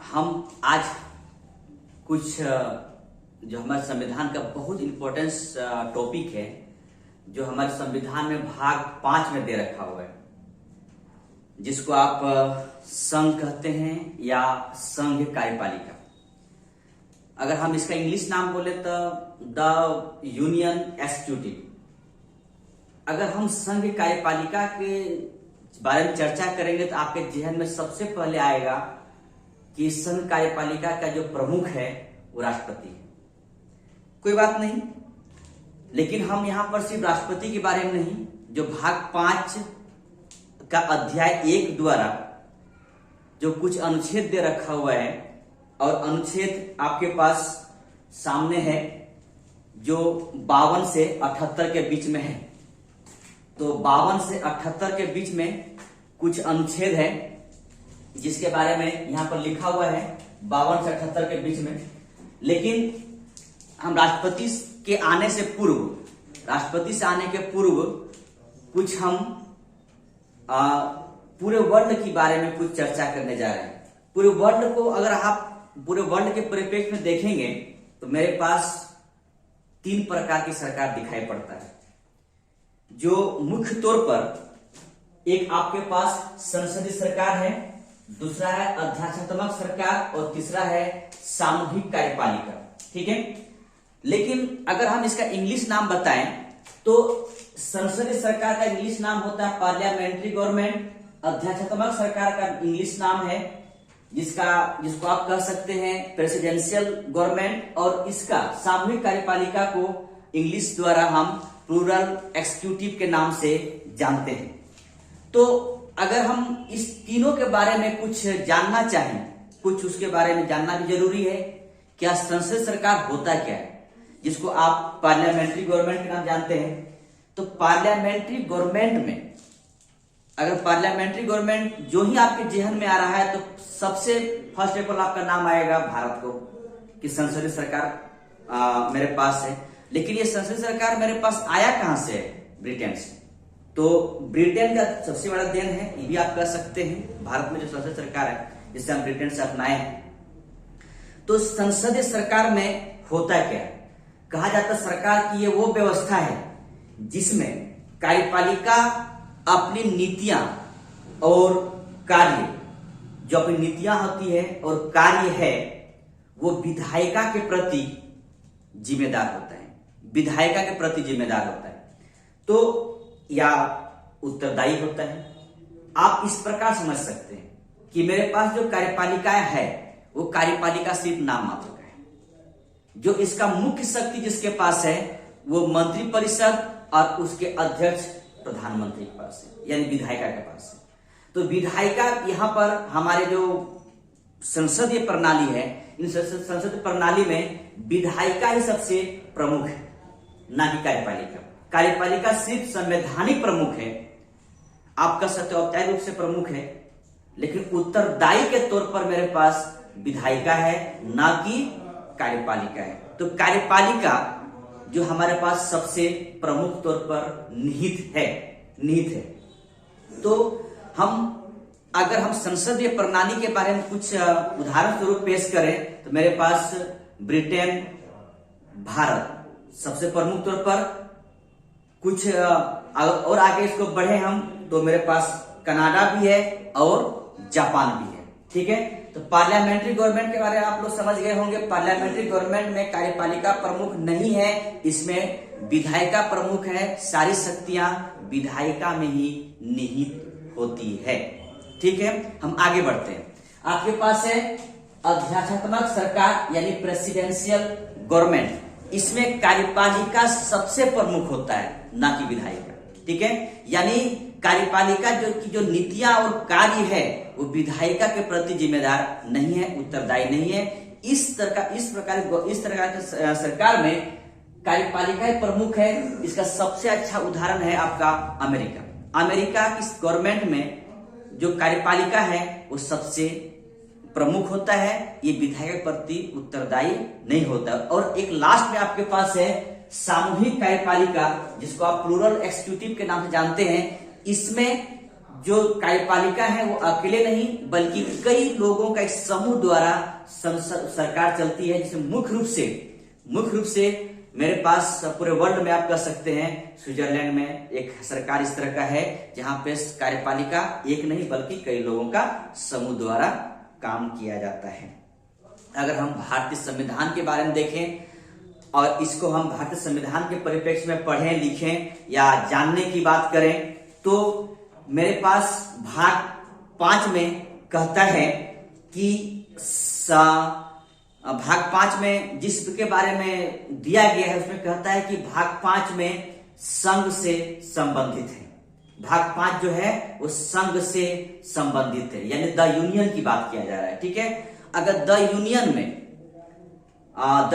हम आज कुछ जो हमारे संविधान का बहुत इंपॉर्टेंस टॉपिक है, जो हमारे संविधान में भाग 5 में दे रखा हुआ है, जिसको आप संघ कहते हैं या संघ कार्यपालिका। अगर हम इसका इंग्लिश नाम बोले तो द यूनियन एक्जीक्यूटिव। अगर हम संघ कार्यपालिका के बारे में चर्चा करेंगे तो आपके जहन में सबसे पहले आएगा कि संघ कार्यपालिका का जो प्रमुख है वो राष्ट्रपति है। कोई बात नहीं, लेकिन हम यहां पर सिर्फ राष्ट्रपति के बारे में नहीं, जो भाग 5 का अध्याय 1 द्वारा जो कुछ अनुच्छेद दे रखा हुआ है, और अनुच्छेद आपके पास सामने है जो 52 से 78 के बीच में है। तो 52 से 78 के बीच में कुछ अनुच्छेद है जिसके बारे में यहां पर लिखा हुआ है 52 से 78 के बीच में। लेकिन हम राष्ट्रपति के आने से पूर्व, राष्ट्रपति से आने के पूर्व कुछ हम पूरे वर्ल्ड के बारे में कुछ चर्चा करने जा रहे हैं। पूरे वर्ल्ड को अगर आप पूरे वर्ल्ड के परिप्रेक्ष्य में देखेंगे तो मेरे पास 3 प्रकार की सरकार दिखाई पड़ता है। जो मुख्य तौर पर एक आपके पास संसदीय सरकार है, दूसरा है अध्यादेशात्मक सरकार और तीसरा है सामूहिक कार्यपालिका। ठीक है, लेकिन अगर हम इसका इंग्लिश नाम बताएं तो संसदीय सरकार का इंग्लिश नाम होता है पार्लियामेंट्री गवर्नमेंट। अध्यादेशात्मक सरकार का इंग्लिश नाम है जिसको आप कह सकते हैं प्रेसिडेंशियल गवर्नमेंट, और इसका सामूहिक कार्यपालिका को इंग्लिश द्वारा हम प्लूरल एक्जीक्यूटिव के नाम से जानते हैं। तो अगर हम इस तीनों के बारे में कुछ जानना चाहें, कुछ उसके बारे में जानना भी जरूरी है। क्या संसदीय सरकार होता क्या है, जिसको आप पार्लियामेंट्री गवर्नमेंट के नाम जानते हैं। तो पार्लियामेंट्री गवर्नमेंट में अगर पार्लियामेंट्री गवर्नमेंट जो ही आपके जहन में आ रहा है तो सबसे फर्स्ट ऑफ ऑल आपका नाम आएगा भारत को, कि संसदीय सरकार मेरे पास है। लेकिन ये संसदीय सरकार मेरे पास आया कहां से है? ब्रिटेन से। तो ब्रिटेन का सबसे बड़ा देन है, ये भी आप कह सकते हैं। भारत में जो संसदीय सरकार है जिसे हम ब्रिटेन से अपनाए हैं। तो संसदीय सरकार में होता क्या है? कहा जाता है सरकार की ये वो व्यवस्था है जिसमें कार्यपालिका अपनी नीतियां और कार्य, जो अपनी नीतियां होती है और कार्य है, वो विधायिका के प्रति जिम्मेदार होता है। विधायिका के प्रति जिम्मेदार होता है तो या उत्तरदायी होता है। आप इस प्रकार समझ सकते हैं कि मेरे पास जो कार्यपालिका है वो कार्यपालिका सिर्फ नाम मात्र का है। जो इसका मुख्य शक्ति जिसके पास है वो मंत्रिपरिषद और उसके अध्यक्ष प्रधानमंत्री के पास है, यानी विधायिका के पास है। तो विधायिका यहाँ पर हमारे जो संसदीय प्रणाली है, इन संसदीय प्रणाली में विधायिका ही सबसे प्रमुख है, ना कि कार्यपालिका। कार्यपालिका सिर्फ संवैधानिक प्रमुख है, आप कह सकते हो औपचारिक रूप से प्रमुख है, लेकिन उत्तरदायी के तौर पर मेरे पास विधायिका है, ना कि कार्यपालिका है। तो कार्यपालिका जो हमारे पास सबसे प्रमुख तौर पर निहित है। तो अगर हम संसदीय प्रणाली के बारे में कुछ उदाहरण स्वरूप पेश करें तो मेरे पास ब्रिटेन, भारत सबसे प्रमुख तौर पर। कुछ और आगे इसको बढ़े हम तो मेरे पास कनाडा भी है और जापान भी है। ठीक है, तो पार्लियामेंट्री गवर्नमेंट के बारे में आप लोग समझ गए होंगे। पार्लियामेंट्री गवर्नमेंट में कार्यपालिका प्रमुख नहीं है, इसमें विधायिका प्रमुख है। सारी शक्तियां विधायिका में ही निहित होती है। ठीक है, हम आगे बढ़ते हैं। आपके पास है अध्यादेशात्मक सरकार यानी प्रेसिडेंशियल गवर्नमेंट। इसमें कार्यपालिका सबसे प्रमुख होता है, ना कि विधायिका। ठीक है, यानी कार्यपालिका जो नीतियां और कार्य है वो विधायिका के प्रति जिम्मेदार नहीं है, उत्तरदायी नहीं है। इस तरह की सरकार में कार्यपालिका प्रमुख है। इसका सबसे अच्छा उदाहरण है आपका अमेरिका। अमेरिका की गवर्नमेंट में जो कार्यपालिका है वो सबसे प्रमुख होता है, ये विधायक के प्रति उत्तरदायी नहीं होता। और एक लास्ट में आपके पास है सामूहिक कार्यपालिका, जिसको आप प्लूरल एक्जीक्यूटिव के नाम से जानते हैं। इसमें जो कार्यपालिका है वो अकेले नहीं बल्कि कई लोगों का एक समूह द्वारा सरकार चलती है, जिसमें मुख्य रूप से मेरे पास पूरे वर्ल्ड में आप कह सकते हैं स्विट्जरलैंड में एक सरकार इस तरह का है जहां पे कार्यपालिका एक नहीं बल्कि कई लोगों का समूह द्वारा काम किया जाता है। अगर हम भारतीय संविधान के बारे में देखें और इसको हम भारतीय संविधान के परिप्रेक्ष्य में पढ़ें, लिखें या जानने की बात करें तो मेरे पास भाग 5 में कहता है कि भाग 5 में जिसके बारे में दिया गया है उसमें कहता है कि भाग 5 में संघ से संबंधित है। भाग 5 जो है वो संघ से संबंधित है, यानी द यूनियन की बात किया जा रहा है। ठीक है, अगर द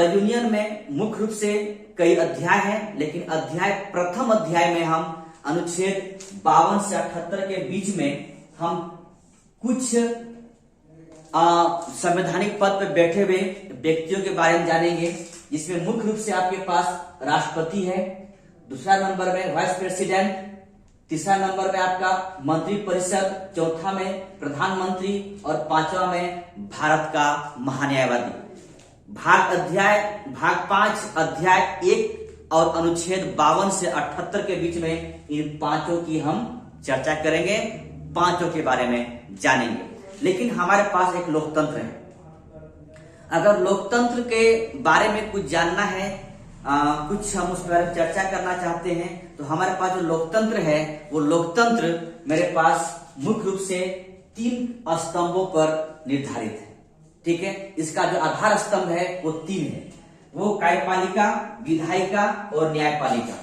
यूनियन में मुख्य रूप से कई अध्याय हैं, लेकिन प्रथम अध्याय में हम अनुच्छेद 52 से 78 के बीच में हम कुछ संवैधानिक पद पर बैठे हुए व्यक्तियों के बारे में जानेंगे, जिसमें मुख्य रूप से आपके पास राष्ट्रपति है, दूसरा नंबर में वाइस प्रेसिडेंट, तीसरा नंबर में आपका मंत्रिपरिषद, चौथा में प्रधानमंत्री और पांचवा में भारत का महान्यायवादी। भाग 5 अध्याय 1 और अनुच्छेद 52 से 78 के बीच में इन पांचों की हम चर्चा करेंगे, पांचों के बारे में जानेंगे। लेकिन हमारे पास एक लोकतंत्र है। अगर लोकतंत्र के बारे में कुछ जानना है, कुछ हम उस पर चर्चा करना चाहते हैं तो हमारे पास जो लोकतंत्र है वो लोकतंत्र मेरे पास मुख्य रूप से 3 स्तंभों पर निर्धारित है। ठीक है, इसका जो आधार स्तंभ है वो 3 है, वो कार्यपालिका, विधायिका और न्यायपालिका।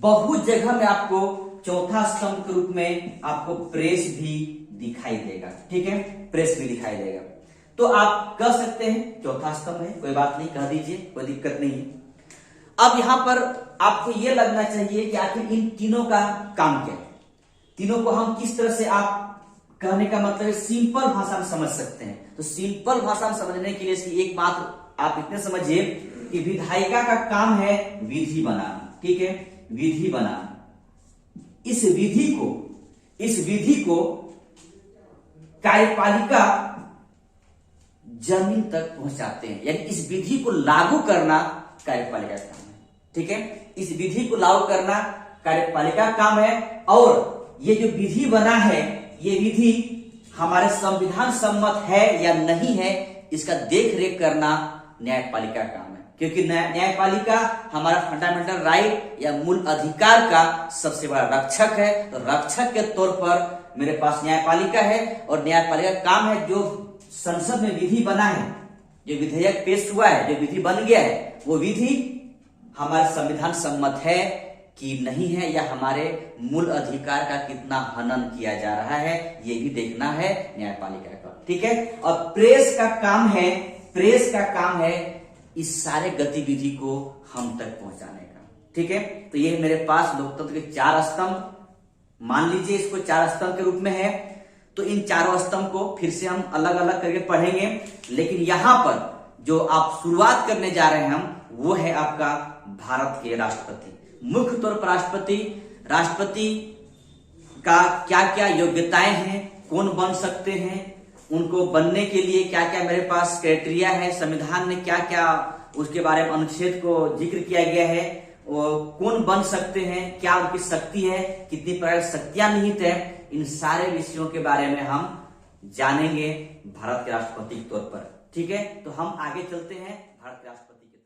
बहुत जगह में आपको चौथा स्तंभ के रूप में आपको प्रेस भी दिखाई देगा। ठीक है, प्रेस भी दिखाई देगा, तो आप कह सकते हैं चौथा स्तंभ है, कोई बात नहीं, कह दीजिए, कोई दिक्कत नहीं है। अब यहां पर आपको यह लगना चाहिए कि आखिर इन तीनों का काम क्या है, तीनों को हम किस तरह से, आप कहने का मतलब है सिंपल भाषा में समझ सकते हैं। तो सिंपल भाषा में समझने के लिए इसकी एक बात आप इतने समझिए कि विधायिका का काम है विधि बनाना। ठीक है, विधि बनाना। इस विधि को कार्यपालिका जमीन तक पहुंचाते हैं, यानी इस विधि को लागू करना कार्यपालिका का काम है। ठीक है, इस विधि को लागू करना कार्यपालिका का काम है, और ये जो विधि बना है ये विधि हमारे संविधान सम्मत है या नहीं है, इसका देख रेख करना न्यायपालिका का काम है, क्योंकि न्यायपालिका हमारा फंडामेंटल राइट या मूल अधिकार का सबसे बड़ा रक्षक है। तो रक्षक के तौर पर मेरे पास न्यायपालिका है, और न्यायपालिका का काम है जो संसद में विधि बना है, जो विधेयक पेश हुआ है, जो विधि बन गया है, वो विधि हमारे संविधान सम्मत है कि नहीं है, या हमारे मूल अधिकार का कितना हनन किया जा रहा है, ये भी देखना है न्यायपालिका का। ठीक है, और प्रेस का काम है इस सारे गतिविधि को हम तक पहुंचाने का। ठीक है, तो ये मेरे पास लोकतंत्र के 4 स्तंभ, मान लीजिए इसको 4 स्तंभ के रूप में है। तो इन चारों स्तंभ को फिर से हम अलग अलग करके पढ़ेंगे, लेकिन यहां पर जो आप शुरुआत करने जा रहे हैं हम, वो है आपका भारत के राष्ट्रपति। मुख्य तौर पर राष्ट्रपति का क्या क्या योग्यताएं हैं, कौन बन सकते हैं, उनको बनने के लिए क्या क्या मेरे पास क्राइटेरिया है, संविधान ने क्या क्या उसके बारे में अनुच्छेद को जिक्र किया गया है, कौन बन सकते हैं, क्या उनकी शक्ति है, कितनी प्रकार की शक्तियां निहित है, इन सारे विषयों के बारे में हम जानेंगे भारत के राष्ट्रपति के तौर पर। ठीक है, तो हम आगे चलते हैं भारत के राष्ट्रपति के